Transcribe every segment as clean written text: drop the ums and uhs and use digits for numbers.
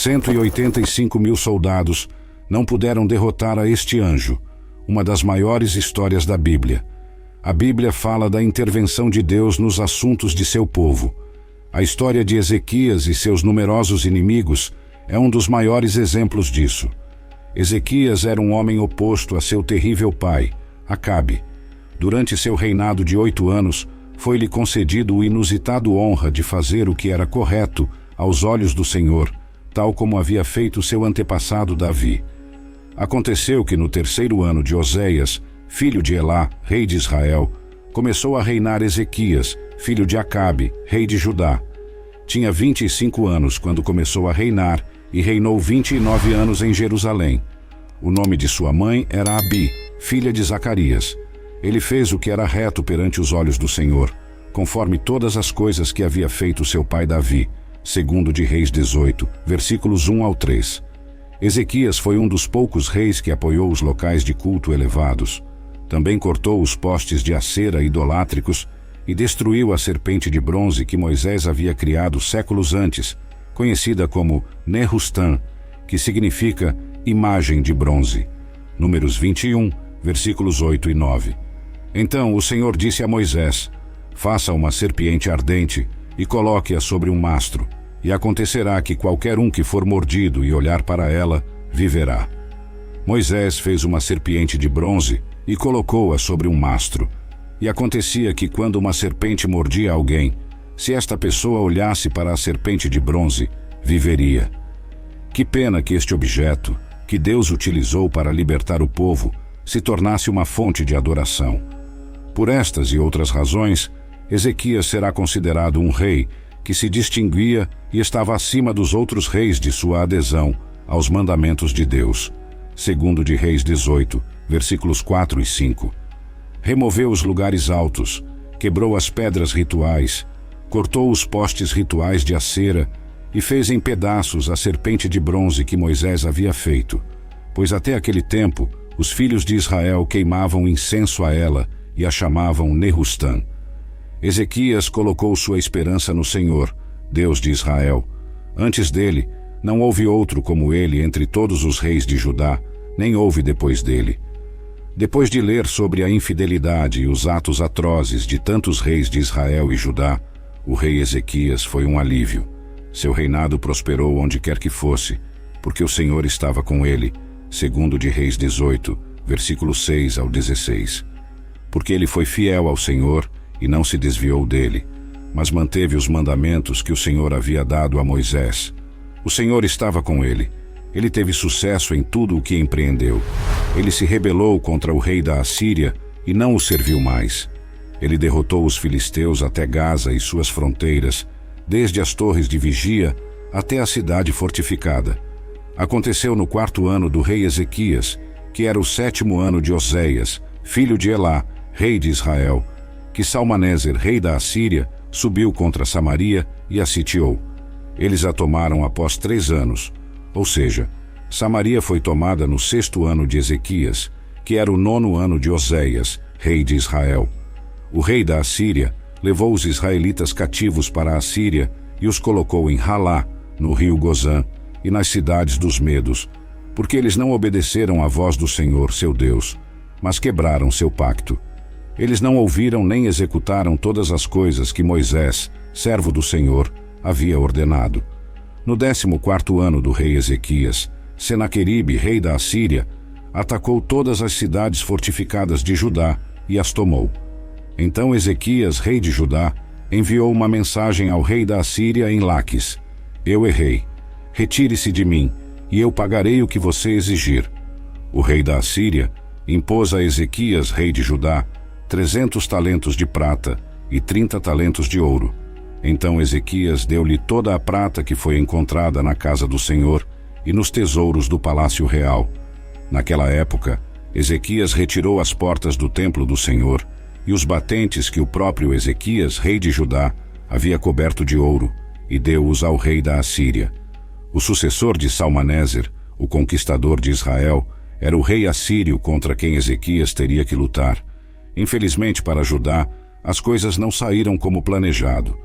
185.000 soldados não puderam derrotar a este anjo, uma das maiores histórias da Bíblia. A Bíblia fala da intervenção de Deus nos assuntos de seu povo. A história de Ezequias e seus numerosos inimigos é um dos maiores exemplos disso. Ezequias era um homem oposto a seu terrível pai, Acabe. Durante seu reinado de 8 anos, foi-lhe concedido o inusitado honra de fazer o que era correto aos olhos do Senhor, tal como havia feito seu antepassado Davi. Aconteceu que no 3º ano de Oséias, filho de Elá, rei de Israel, começou a reinar Ezequias, filho de Acabe, rei de Judá. Tinha 25 anos quando começou a reinar e reinou 29 anos em Jerusalém. O nome de sua mãe era Abi, filha de Zacarias. Ele fez o que era reto perante os olhos do Senhor, conforme todas as coisas que havia feito seu pai Davi, segundo de Reis 18, versículos 1 ao 3. Ezequias foi um dos poucos reis que apoiou os locais de culto elevados. Também cortou os postes de Acera idolátricos e destruiu a serpente de bronze que Moisés havia criado séculos antes, conhecida como Nehustan, que significa imagem de bronze. Números 21, versículos 8 e 9. Então o Senhor disse a Moisés: faça uma serpente ardente e coloque-a sobre um mastro, e acontecerá que qualquer um que for mordido e olhar para ela, viverá. Moisés fez uma serpente de bronze e colocou-a sobre um mastro. E acontecia que quando uma serpente mordia alguém, se esta pessoa olhasse para a serpente de bronze, viveria. Que pena que este objeto, que Deus utilizou para libertar o povo, se tornasse uma fonte de adoração. Por estas e outras razões, Ezequias será considerado um rei que se distinguia e estava acima dos outros reis de sua adesão aos mandamentos de Deus. Segundo de Reis 18, versículos 4 e 5. Removeu os lugares altos, quebrou as pedras rituais, cortou os postes rituais de Acera e fez em pedaços a serpente de bronze que Moisés havia feito, pois até aquele tempo os filhos de Israel queimavam incenso a ela e a chamavam Nehustan. Ezequias colocou sua esperança no Senhor, Deus de Israel. Antes dele, não houve outro como ele entre todos os reis de Judá, nem houve depois dele. Depois de ler sobre a infidelidade e os atos atrozes de tantos reis de Israel e Judá, o rei Ezequias foi um alívio. Seu reinado prosperou onde quer que fosse, porque o Senhor estava com ele, segundo de Reis 18, versículos 6 ao 16. Porque ele foi fiel ao Senhor e não se desviou dele, mas manteve os mandamentos que o Senhor havia dado a Moisés. O Senhor estava com ele. Ele teve sucesso em tudo o que empreendeu. Ele se rebelou contra o rei da Assíria e não o serviu mais. Ele derrotou os filisteus até Gaza e suas fronteiras, desde as torres de vigia até a cidade fortificada. Aconteceu no 4º ano do rei Ezequias, que era o 7º ano de Oséias, filho de Elá, rei de Israel, que Salmaneser, rei da Assíria, subiu contra Samaria e a sitiou. Eles a tomaram após 3 anos, ou seja, Samaria foi tomada no 6º ano de Ezequias, que era o 9º ano de Oséias, rei de Israel. O rei da Assíria levou os israelitas cativos para a Assíria e os colocou em Halá, no rio Gozã, e nas cidades dos Medos, porque eles não obedeceram à voz do Senhor, seu Deus, mas quebraram seu pacto. Eles não ouviram nem executaram todas as coisas que Moisés, servo do Senhor, havia ordenado. No 14º ano do rei Ezequias, Senaqueribe, rei da Assíria, atacou todas as cidades fortificadas de Judá e as tomou. Então Ezequias, rei de Judá, enviou uma mensagem ao rei da Assíria em Laquis: Eu errei. Retire-se de mim, e eu pagarei o que você exigir. O rei da Assíria impôs a Ezequias, rei de Judá, 300 talentos de prata e 30 talentos de ouro. Então Ezequias deu-lhe toda a prata que foi encontrada na casa do Senhor e nos tesouros do palácio real. Naquela época, Ezequias retirou as portas do templo do Senhor e os batentes que o próprio Ezequias, rei de Judá, havia coberto de ouro, e deu-os ao rei da Assíria. O sucessor de Salmaneser, o conquistador de Israel, era o rei assírio contra quem Ezequias teria que lutar. Infelizmente para Judá, as coisas não saíram como planejado.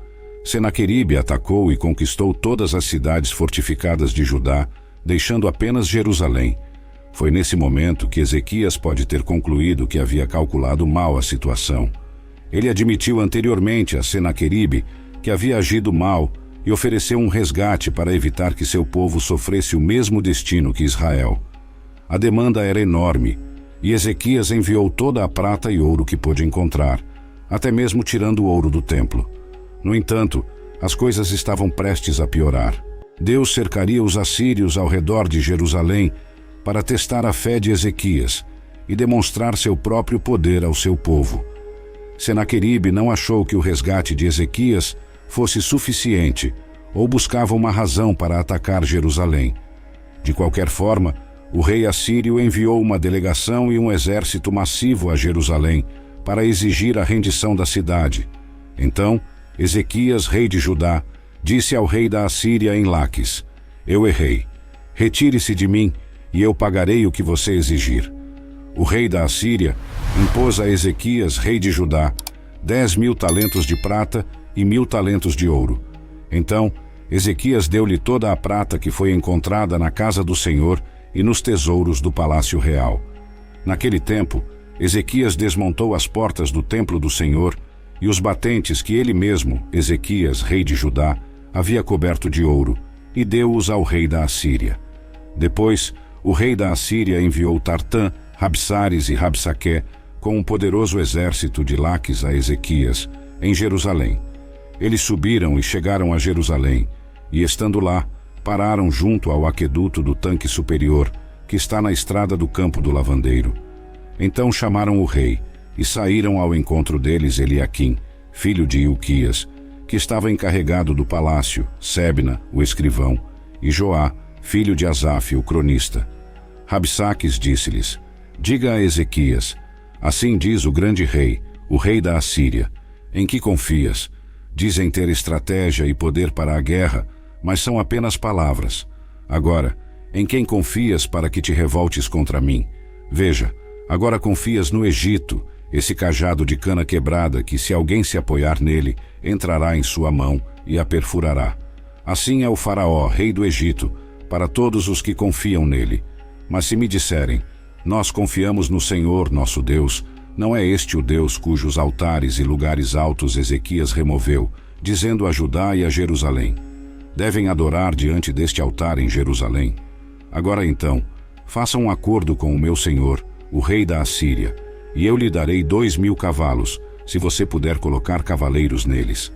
Senaqueribe atacou e conquistou todas as cidades fortificadas de Judá, deixando apenas Jerusalém. Foi nesse momento que Ezequias pode ter concluído que havia calculado mal a situação. Ele admitiu anteriormente a Senaqueribe que havia agido mal e ofereceu um resgate para evitar que seu povo sofresse o mesmo destino que Israel. A demanda era enorme, e Ezequias enviou toda a prata e ouro que pôde encontrar, até mesmo tirando o ouro do templo. No entanto, as coisas estavam prestes a piorar. Deus cercaria os assírios ao redor de Jerusalém para testar a fé de Ezequias e demonstrar seu próprio poder ao seu povo. Senaqueribe não achou que o resgate de Ezequias fosse suficiente ou buscava uma razão para atacar Jerusalém. De qualquer forma, o rei assírio enviou uma delegação e um exército massivo a Jerusalém para exigir a rendição da cidade. Então, Ezequias, rei de Judá, disse ao rei da Assíria em Laquis: Eu errei. Retire-se de mim e eu pagarei o que você exigir. O rei da Assíria impôs a Ezequias, rei de Judá, 10.000 talentos de prata e 1.000 talentos de ouro. Então, Ezequias deu-lhe toda a prata que foi encontrada na casa do Senhor e nos tesouros do palácio real. Naquele tempo, Ezequias desmontou as portas do templo do Senhor e os batentes que ele mesmo, Ezequias, rei de Judá, havia coberto de ouro, e deu-os ao rei da Assíria. Depois, o rei da Assíria enviou Tartã, Rabsares e Rabsaqué com um poderoso exército de Laquis a Ezequias, em Jerusalém. Eles subiram e chegaram a Jerusalém, e estando lá, pararam junto ao aqueduto do tanque superior, que está na estrada do campo do lavandeiro. Então chamaram o rei, e saíram ao encontro deles Eliaquim, filho de Ilquias, que estava encarregado do palácio, Sebna, o escrivão, e Joá, filho de Asaf, o cronista. Rabsaques disse-lhes: Diga a Ezequias: Assim diz o grande rei, o rei da Assíria: Em que confias? Dizem ter estratégia e poder para a guerra, mas são apenas palavras. Agora, em quem confias para que te revoltes contra mim? Veja, agora confias no Egito, esse cajado de cana quebrada que, se alguém se apoiar nele, entrará em sua mão e a perfurará. Assim é o faraó, rei do Egito, para todos os que confiam nele. Mas se me disserem: Nós confiamos no Senhor, nosso Deus, não é este o Deus cujos altares e lugares altos Ezequias removeu, dizendo a Judá e a Jerusalém: Devem adorar diante deste altar em Jerusalém. Agora então, façam um acordo com o meu senhor, o rei da Assíria, e eu lhe darei 2.000 cavalos, se você puder colocar cavaleiros neles.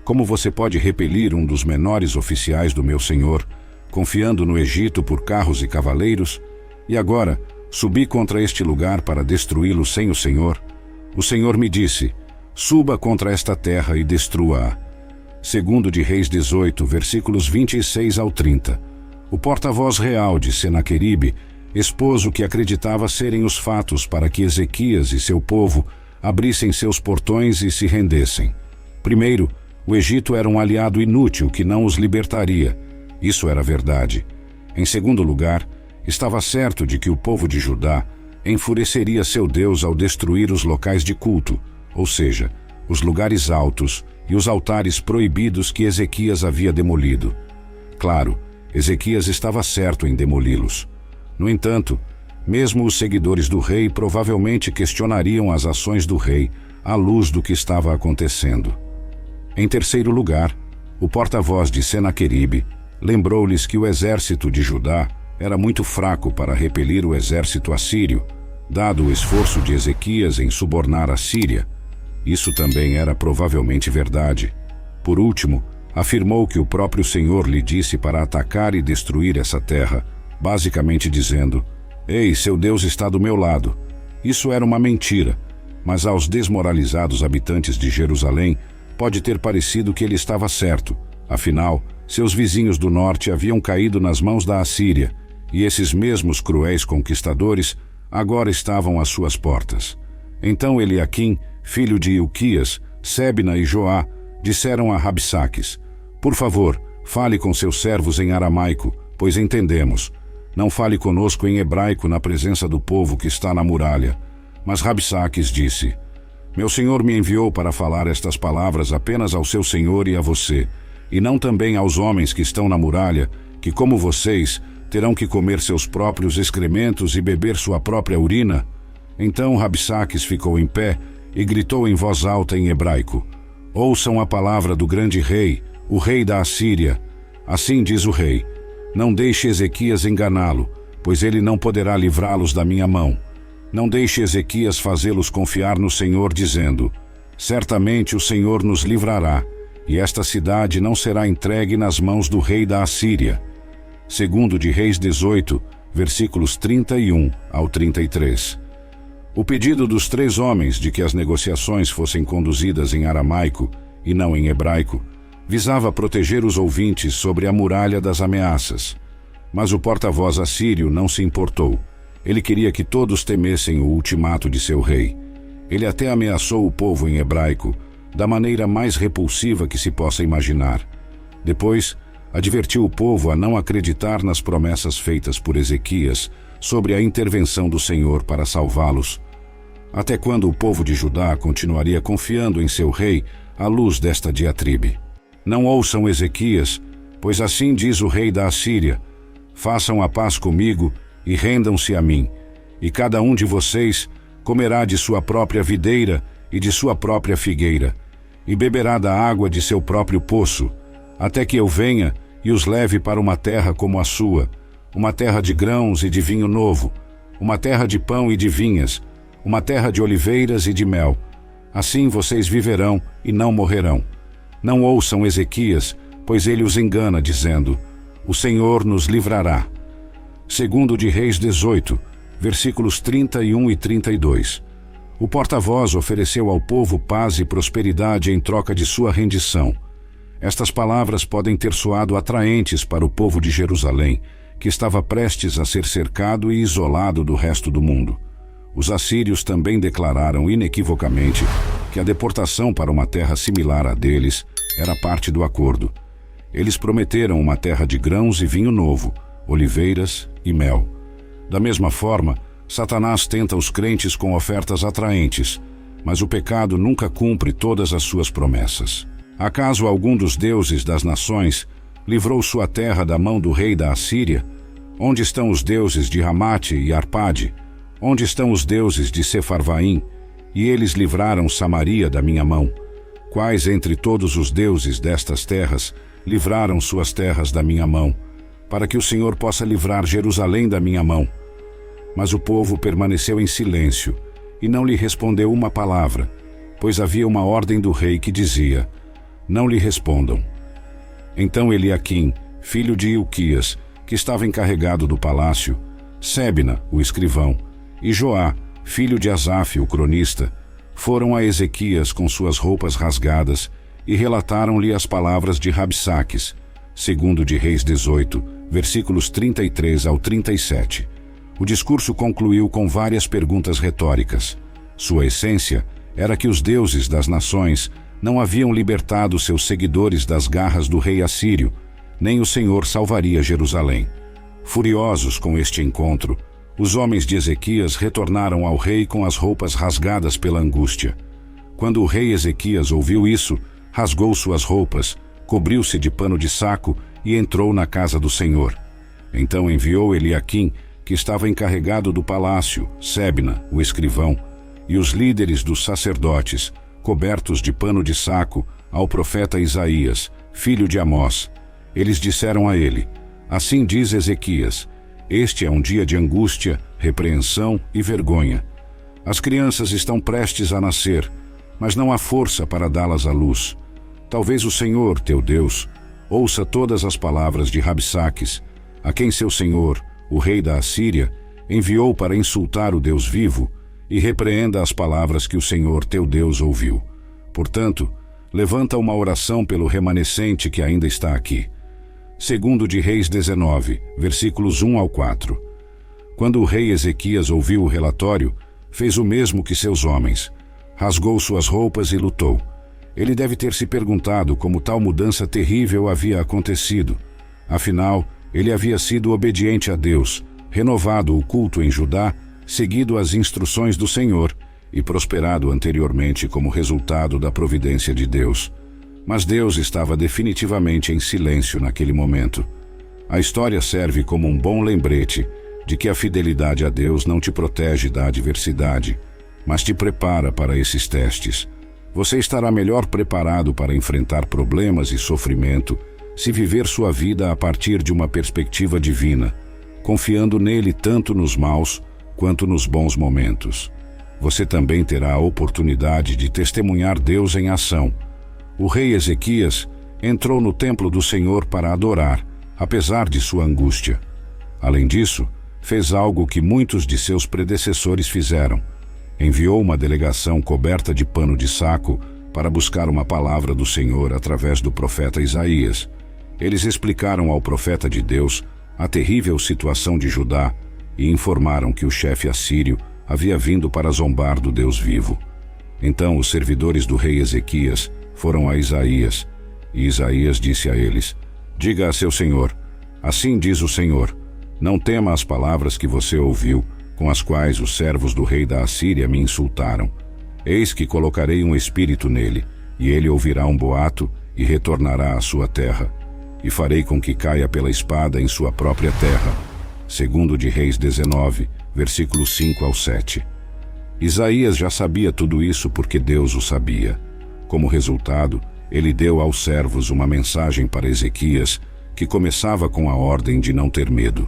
Como você pode repelir um dos menores oficiais do meu senhor, confiando no Egito por carros e cavaleiros? E agora, subi contra este lugar para destruí-lo sem o Senhor? O Senhor me disse: Suba contra esta terra e destrua-a. Segundo de Reis 18, versículos 26 ao 30. O porta-voz real de Senaqueribe expôs o que acreditava serem os fatos para que Ezequias e seu povo abrissem seus portões e se rendessem. Primeiro, o Egito era um aliado inútil que não os libertaria. Isso era verdade. Em segundo lugar, estava certo de que o povo de Judá enfureceria seu Deus ao destruir os locais de culto, ou seja, os lugares altos e os altares proibidos que Ezequias havia demolido. Claro, Ezequias estava certo em demoli-los. No entanto, mesmo os seguidores do rei provavelmente questionariam as ações do rei à luz do que estava acontecendo. Em terceiro lugar, o porta-voz de Senaqueribe lembrou-lhes que o exército de Judá era muito fraco para repelir o exército assírio, dado o esforço de Ezequias em subornar a Síria. Isso também era provavelmente verdade. Por último, afirmou que o próprio Senhor lhe disse para atacar e destruir essa terra, basicamente dizendo: Ei, seu Deus está do meu lado. Isso era uma mentira, mas aos desmoralizados habitantes de Jerusalém pode ter parecido que ele estava certo. Afinal, seus vizinhos do norte haviam caído nas mãos da Assíria, e esses mesmos cruéis conquistadores agora estavam às suas portas. Então Eliaquim, filho de Ilquias, Sebna e Joá, disseram a Rabsaques: Por favor, fale com seus servos em aramaico, pois entendemos. Não fale conosco em hebraico na presença do povo que está na muralha. Mas Rabsaques disse: Meu senhor me enviou para falar estas palavras apenas ao seu senhor e a você, e não também aos homens que estão na muralha, que, como vocês, terão que comer seus próprios excrementos e beber sua própria urina? Então Rabsaques ficou em pé e gritou em voz alta em hebraico: Ouçam a palavra do grande rei, o rei da Assíria. Assim diz o rei: Não deixe Ezequias enganá-lo, pois ele não poderá livrá-los da minha mão. Não deixe Ezequias fazê-los confiar no Senhor, dizendo: Certamente o Senhor nos livrará, e esta cidade não será entregue nas mãos do rei da Assíria. Segundo de Reis 18, versículos 31 ao 33. O pedido dos 3 homens de que as negociações fossem conduzidas em aramaico e não em hebraico visava proteger os ouvintes sobre a muralha das ameaças. Mas o porta-voz assírio não se importou. Ele queria que todos temessem o ultimato de seu rei. Ele até ameaçou o povo em hebraico, da maneira mais repulsiva que se possa imaginar. Depois, advertiu o povo a não acreditar nas promessas feitas por Ezequias sobre a intervenção do Senhor para salvá-los. Até quando o povo de Judá continuaria confiando em seu rei à luz desta diatribe? Não ouçam Ezequias, pois assim diz o rei da Assíria: Façam a paz comigo e rendam-se a mim, e cada um de vocês comerá de sua própria videira e de sua própria figueira, e beberá da água de seu próprio poço, até que eu venha e os leve para uma terra como a sua, uma terra de grãos e de vinho novo, uma terra de pão e de vinhas, uma terra de oliveiras e de mel. Assim vocês viverão e não morrerão. Não ouçam Ezequias, pois ele os engana, dizendo: O Senhor nos livrará. Segundo de Reis 18, versículos 31 e 32. O porta-voz ofereceu ao povo paz e prosperidade em troca de sua rendição. Estas palavras podem ter soado atraentes para o povo de Jerusalém, que estava prestes a ser cercado e isolado do resto do mundo. Os assírios também declararam inequivocamente que a deportação para uma terra similar à deles era parte do acordo. Eles prometeram uma terra de grãos e vinho novo, oliveiras e mel. Da mesma forma, Satanás tenta os crentes com ofertas atraentes, mas o pecado nunca cumpre todas as suas promessas. Acaso algum dos deuses das nações livrou sua terra da mão do rei da Assíria? Onde estão os deuses de Ramate e Arpade? Onde estão os deuses de Sefarvaim? E eles livraram Samaria da minha mão. Quais entre todos os deuses destas terras livraram suas terras da minha mão, para que o Senhor possa livrar Jerusalém da minha mão? Mas o povo permaneceu em silêncio e não lhe respondeu uma palavra, pois havia uma ordem do rei que dizia: Não lhe respondam. Então Eliaquim, filho de Hilquias, que estava encarregado do palácio, Sebna, o escrivão, e Joá, filho de Asaf, o cronista, foram a Ezequias com suas roupas rasgadas e relataram-lhe as palavras de Rabsaques, segundo de Reis 18, versículos 33 ao 37. O discurso concluiu com várias perguntas retóricas. Sua essência era que os deuses das nações não haviam libertado seus seguidores das garras do rei assírio, nem o Senhor salvaria Jerusalém. Furiosos com este encontro, os homens de Ezequias retornaram ao rei com as roupas rasgadas pela angústia. Quando o rei Ezequias ouviu isso, rasgou suas roupas, cobriu-se de pano de saco e entrou na casa do Senhor. Então enviou Eliaquim, que estava encarregado do palácio, Sebna, o escrivão, e os líderes dos sacerdotes, cobertos de pano de saco, ao profeta Isaías, filho de Amós. Eles disseram a ele: Assim diz Ezequias: Este é um dia de angústia, repreensão e vergonha. As crianças estão prestes a nascer, mas não há força para dá-las à luz. Talvez o Senhor, teu Deus, ouça todas as palavras de Rabsaques, a quem seu senhor, o rei da Assíria, enviou para insultar o Deus vivo, e repreenda as palavras que o Senhor teu Deus ouviu. Portanto, levanta uma oração pelo remanescente que ainda está aqui. Segundo de Reis 19, versículos 1 ao 4. Quando o rei Ezequias ouviu o relatório, fez o mesmo que seus homens. Rasgou suas roupas e lutou. Ele deve ter se perguntado como tal mudança terrível havia acontecido. Afinal, ele havia sido obediente a Deus, renovado o culto em Judá, seguido as instruções do Senhor, e prosperado anteriormente como resultado da providência de Deus. Mas Deus estava definitivamente em silêncio naquele momento. A história serve como um bom lembrete de que a fidelidade a Deus não te protege da adversidade, mas te prepara para esses testes. Você estará melhor preparado para enfrentar problemas e sofrimento se viver sua vida a partir de uma perspectiva divina, confiando nele tanto nos maus quanto nos bons momentos. Você também terá a oportunidade de testemunhar Deus em ação. O rei Ezequias entrou no templo do Senhor para adorar, apesar de sua angústia. Além disso, fez algo que muitos de seus predecessores fizeram. Enviou uma delegação coberta de pano de saco para buscar uma palavra do Senhor através do profeta Isaías. Eles explicaram ao profeta de Deus a terrível situação de Judá e informaram que o chefe assírio havia vindo para zombar do Deus vivo. Então os servidores do rei Ezequias foram a Isaías, e Isaías disse a eles: diga a seu senhor, assim diz o Senhor, não tema as palavras que você ouviu, com as quais os servos do rei da Assíria me insultaram. Eis que colocarei um espírito nele, e ele ouvirá um boato e retornará à sua terra, e farei com que caia pela espada em sua própria terra. Segundo de Reis 19, versículos 5 ao 7. Isaías já sabia tudo isso porque Deus o sabia. Como resultado, ele deu aos servos uma mensagem para Ezequias, que começava com a ordem de não ter medo.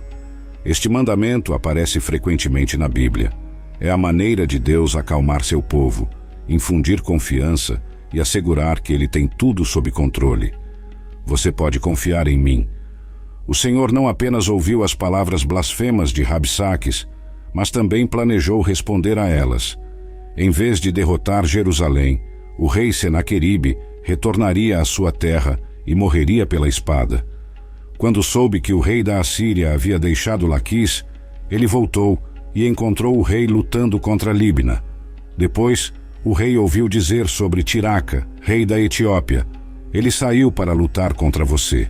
Este mandamento aparece frequentemente na Bíblia. É a maneira de Deus acalmar seu povo, infundir confiança e assegurar que ele tem tudo sob controle. Você pode confiar em mim. O Senhor não apenas ouviu as palavras blasfemas de Rabsaques, mas também planejou responder a elas. Em vez de derrotar Jerusalém, o rei Senaqueribe retornaria à sua terra e morreria pela espada. Quando soube que o rei da Assíria havia deixado Laquis, ele voltou e encontrou o rei lutando contra Líbna. Depois, o rei ouviu dizer sobre Tiraca, rei da Etiópia: ele saiu para lutar contra você.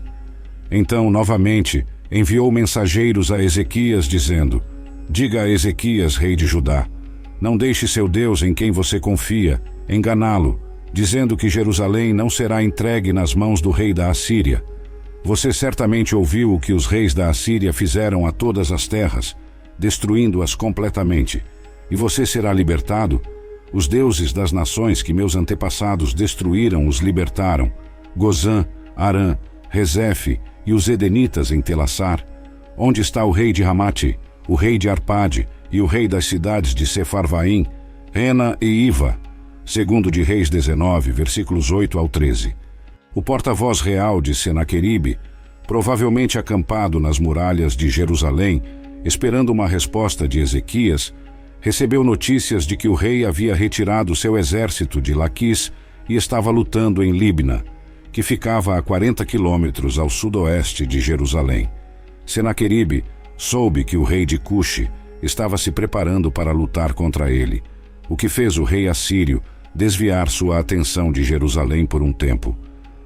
Então, novamente, enviou mensageiros a Ezequias dizendo: diga a Ezequias, rei de Judá, não deixe seu Deus em quem você confia enganá-lo, dizendo que Jerusalém não será entregue nas mãos do rei da Assíria. Você certamente ouviu o que os reis da Assíria fizeram a todas as terras, destruindo-as completamente, e você será libertado. Os deuses das nações que meus antepassados destruíram os libertaram: Gozã, Arã, Rezefe e os edenitas em Telassar. Onde está o rei de Ramate, o rei de Arpade e o rei das cidades de Sefarvaim, Rena e Iva? Segundo de Reis 19, versículos 8 ao 13. O porta-voz real de Senaqueribe, provavelmente acampado nas muralhas de Jerusalém, esperando uma resposta de Ezequias, recebeu notícias de que o rei havia retirado seu exército de Laquis e estava lutando em Líbna, que ficava a 40 quilômetros ao sudoeste de Jerusalém. Senaqueribe soube que o rei de Cuxi estava se preparando para lutar contra ele, o que fez o rei assírio desviar sua atenção de Jerusalém por um tempo.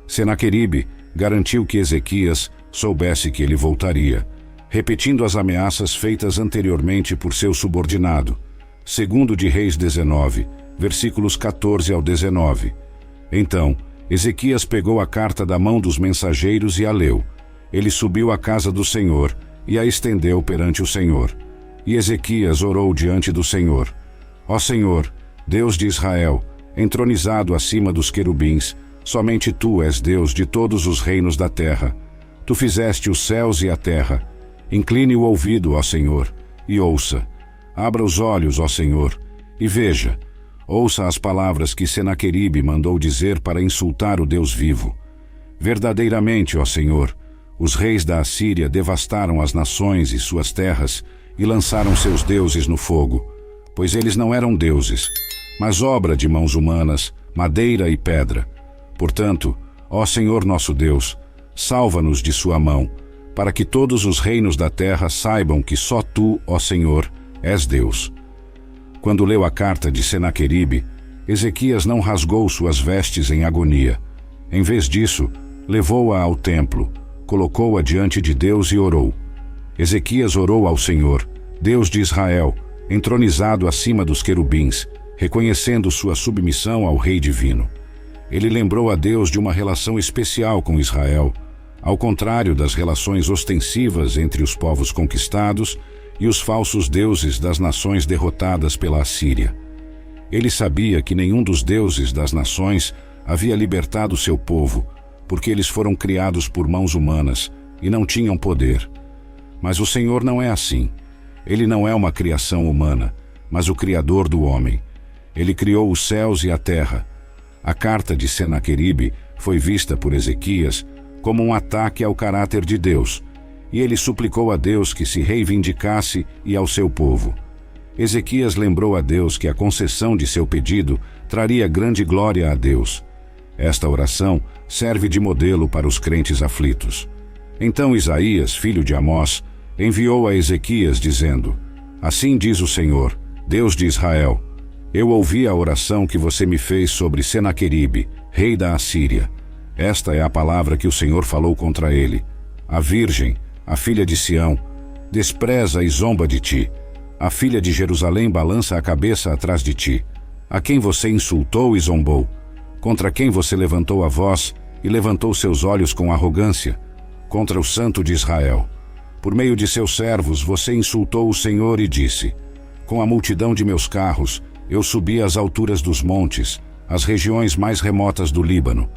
Senaqueribe garantiu que Ezequias soubesse que ele voltaria, repetindo as ameaças feitas anteriormente por seu subordinado. Segundo de Reis 19, versículos 14 ao 19. Então, Ezequias pegou a carta da mão dos mensageiros e a leu. Ele subiu à casa do Senhor e a estendeu perante o Senhor. E Ezequias orou diante do Senhor: ó Senhor, Deus de Israel, entronizado acima dos querubins, somente Tu és Deus de todos os reinos da terra. Tu fizeste os céus e a terra. Incline o ouvido, ó Senhor, e ouça. Abra os olhos, ó Senhor, e veja. Ouça as palavras que Senaqueribe mandou dizer para insultar o Deus vivo. Verdadeiramente, ó Senhor, os reis da Assíria devastaram as nações e suas terras e lançaram seus deuses no fogo, pois eles não eram deuses, mas obra de mãos humanas, madeira e pedra. Portanto, ó Senhor nosso Deus, salva-nos de sua mão, para que todos os reinos da terra saibam que só Tu, ó Senhor, és Deus. Quando leu a carta de Senaqueribe, Ezequias não rasgou suas vestes em agonia. Em vez disso, levou-a ao templo, colocou-a diante de Deus e orou. Ezequias orou ao Senhor, Deus de Israel, entronizado acima dos querubins, reconhecendo sua submissão ao Rei Divino. Ele lembrou a Deus de uma relação especial com Israel, ao contrário das relações ostensivas entre os povos conquistados e os falsos deuses das nações derrotadas pela Assíria. Ele sabia que nenhum dos deuses das nações havia libertado seu povo, porque eles foram criados por mãos humanas e não tinham poder. Mas o Senhor não é assim. Ele não é uma criação humana, mas o Criador do homem. Ele criou os céus e a terra. A carta de Senaqueribe foi vista por Ezequias como um ataque ao caráter de Deus, e ele suplicou a Deus que se reivindicasse e ao seu povo. Ezequias lembrou a Deus que a concessão de seu pedido traria grande glória a Deus. Esta oração serve de modelo para os crentes aflitos. Então Isaías, filho de Amós, enviou a Ezequias dizendo: Assim diz o Senhor, Deus de Israel: Eu ouvi a oração que você me fez sobre Senaqueribe, rei da Assíria. Esta é a palavra que o Senhor falou contra ele. A virgem, a filha de Sião, despreza e zomba de ti. A filha de Jerusalém balança a cabeça atrás de ti. A quem você insultou e zombou, contra quem você levantou a voz e levantou seus olhos com arrogância, contra o Santo de Israel. Por meio de seus servos você insultou o Senhor e disse: Com a multidão de meus carros eu subi às alturas dos montes, às regiões mais remotas do Líbano.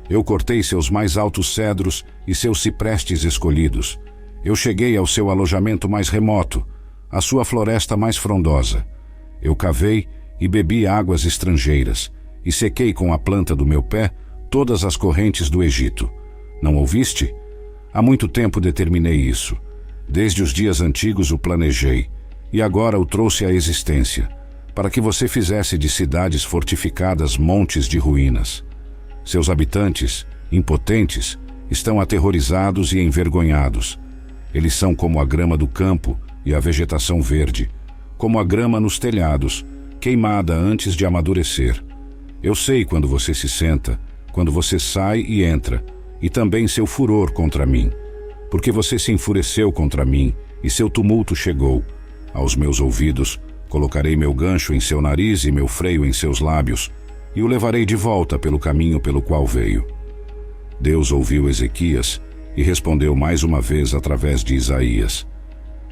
Eu cortei seus mais altos cedros e seus ciprestes escolhidos. Eu cheguei ao seu alojamento mais remoto, à sua floresta mais frondosa. Eu cavei e bebi águas estrangeiras, e sequei com a planta do meu pé todas as correntes do Egito. Não ouviste? Há muito tempo determinei isso. Desde os dias antigos o planejei, e agora o trouxe à existência, para que você fizesse de cidades fortificadas montes de ruínas. Seus habitantes, impotentes, estão aterrorizados e envergonhados. Eles são como a grama do campo e a vegetação verde, como a grama nos telhados, queimada antes de amadurecer. Eu sei quando você se senta, quando você sai e entra, e também seu furor contra mim, porque você se enfureceu contra mim, e seu tumulto chegou. Aos meus ouvidos, colocarei meu gancho em seu nariz e meu freio em seus lábios, e o levarei de volta pelo caminho pelo qual veio. Deus ouviu Ezequias e respondeu mais uma vez através de Isaías.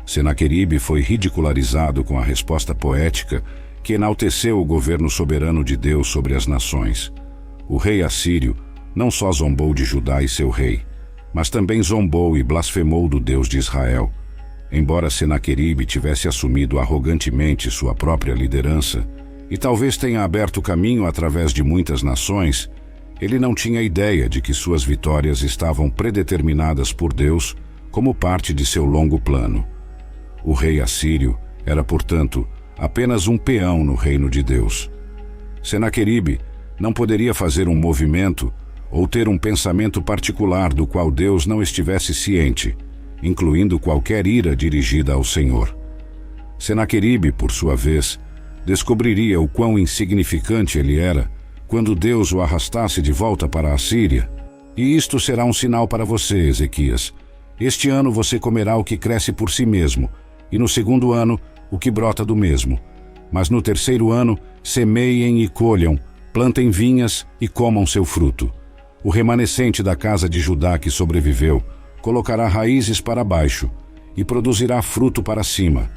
Senaqueribe foi ridicularizado com a resposta poética que enalteceu o governo soberano de Deus sobre as nações. O rei assírio não só zombou de Judá e seu rei, mas também zombou e blasfemou do Deus de Israel. Embora Senaqueribe tivesse assumido arrogantemente sua própria liderança, e talvez tenha aberto caminho através de muitas nações, ele não tinha ideia de que suas vitórias estavam predeterminadas por Deus como parte de seu longo plano. O rei assírio era, portanto, apenas um peão no reino de Deus. Senaqueribe não poderia fazer um movimento ou ter um pensamento particular do qual Deus não estivesse ciente, incluindo qualquer ira dirigida ao Senhor. Senaqueribe, por sua vez, descobriria o quão insignificante ele era quando Deus o arrastasse de volta para a Assíria. E isto será um sinal para você, Ezequias. Este ano você comerá o que cresce por si mesmo, e no segundo ano o que brota do mesmo. Mas no terceiro ano semeiem e colham, plantem vinhas e comam seu fruto. O remanescente da casa de Judá que sobreviveu colocará raízes para baixo e produzirá fruto para cima,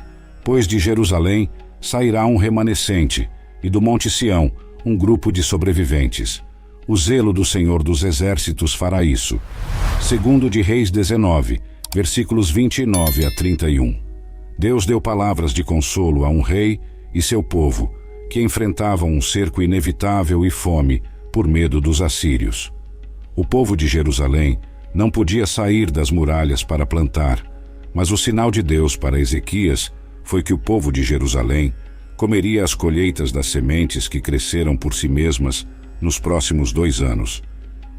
pois de Jerusalém sairá um remanescente, e do Monte Sião um grupo de sobreviventes. O zelo do Senhor dos Exércitos fará isso. Segundo de Reis 19, versículos 29 a 31. Deus deu palavras de consolo a um rei e seu povo, que enfrentavam um cerco inevitável e fome por medo dos assírios. O povo de Jerusalém não podia sair das muralhas para plantar, mas o sinal de Deus para Ezequias foi que o povo de Jerusalém comeria as colheitas das sementes que cresceram por si mesmas nos próximos 2 anos.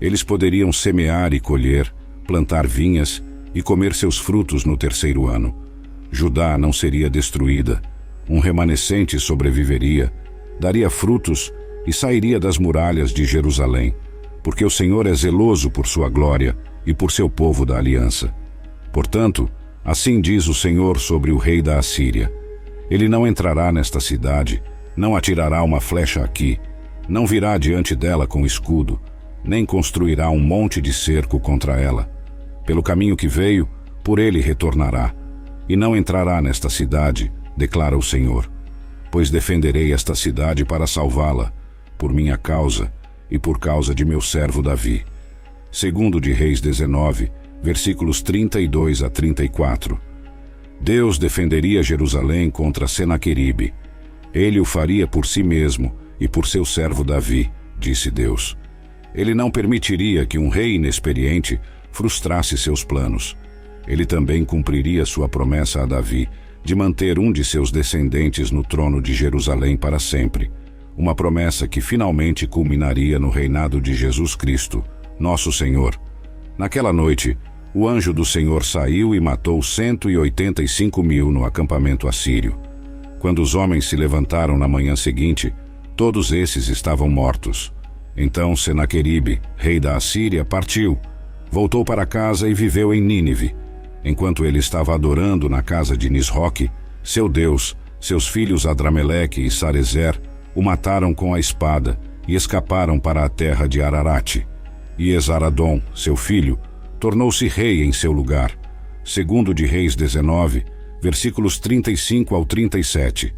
Eles poderiam semear e colher, plantar vinhas e comer seus frutos no terceiro ano. Judá não seria destruída, um remanescente sobreviveria, daria frutos e sairia das muralhas de Jerusalém, porque o Senhor é zeloso por sua glória e por seu povo da aliança. Portanto, assim diz o Senhor sobre o rei da Assíria: ele não entrará nesta cidade, Não atirará uma flecha aqui, não virá diante dela com escudo, nem construirá um monte de cerco contra ela. Pelo caminho que veio, por ele retornará, e não entrará nesta cidade, declara o Senhor. Pois defenderei esta cidade para salvá-la, por minha causa e por causa de meu servo Davi. Segundo de Reis 19, versículos 32 a 34. Deus defenderia Jerusalém contra Senaqueribe. Ele o faria por si mesmo e por seu servo Davi, disse Deus. Ele não permitiria que um rei inexperiente frustrasse seus planos. Ele também cumpriria sua promessa a Davi de manter um de seus descendentes no trono de Jerusalém para sempre, uma promessa que finalmente culminaria no reinado de Jesus Cristo, nosso Senhor. Naquela noite, o anjo do Senhor saiu e matou 185.000 no acampamento assírio. Quando os homens se levantaram na manhã seguinte, todos esses estavam mortos. Então Senaqueribe, rei da Assíria, partiu, voltou para casa e viveu em Nínive. Enquanto ele estava adorando na casa de Nisroque, seu deus, seus filhos Adrameleque e Sarezer o mataram com a espada e escaparam para a terra de Ararate. E Esaradom, seu filho, tornou-se rei em seu lugar. Segundo de Reis 19, versículos 35 ao 37.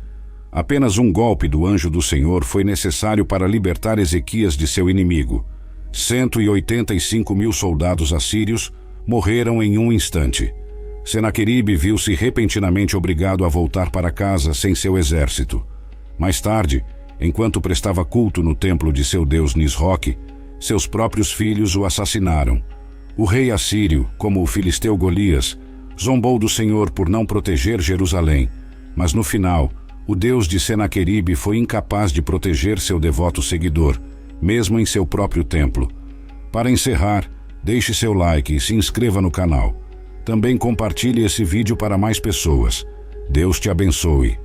Apenas um golpe do anjo do Senhor foi necessário para libertar Ezequias de seu inimigo. 185.000 soldados assírios morreram em um instante. Senaqueribe viu-se repentinamente obrigado a voltar para casa sem seu exército. Mais tarde, enquanto prestava culto no templo de seu deus Nisroque, seus próprios filhos o assassinaram. O rei assírio, como o filisteu Golias, zombou do Senhor por não proteger Jerusalém, mas no final, o Deus de Senaqueribe foi incapaz de proteger seu devoto seguidor, mesmo em seu próprio templo. Para encerrar, deixe seu like e se inscreva no canal. Também compartilhe esse vídeo para mais pessoas. Deus te abençoe.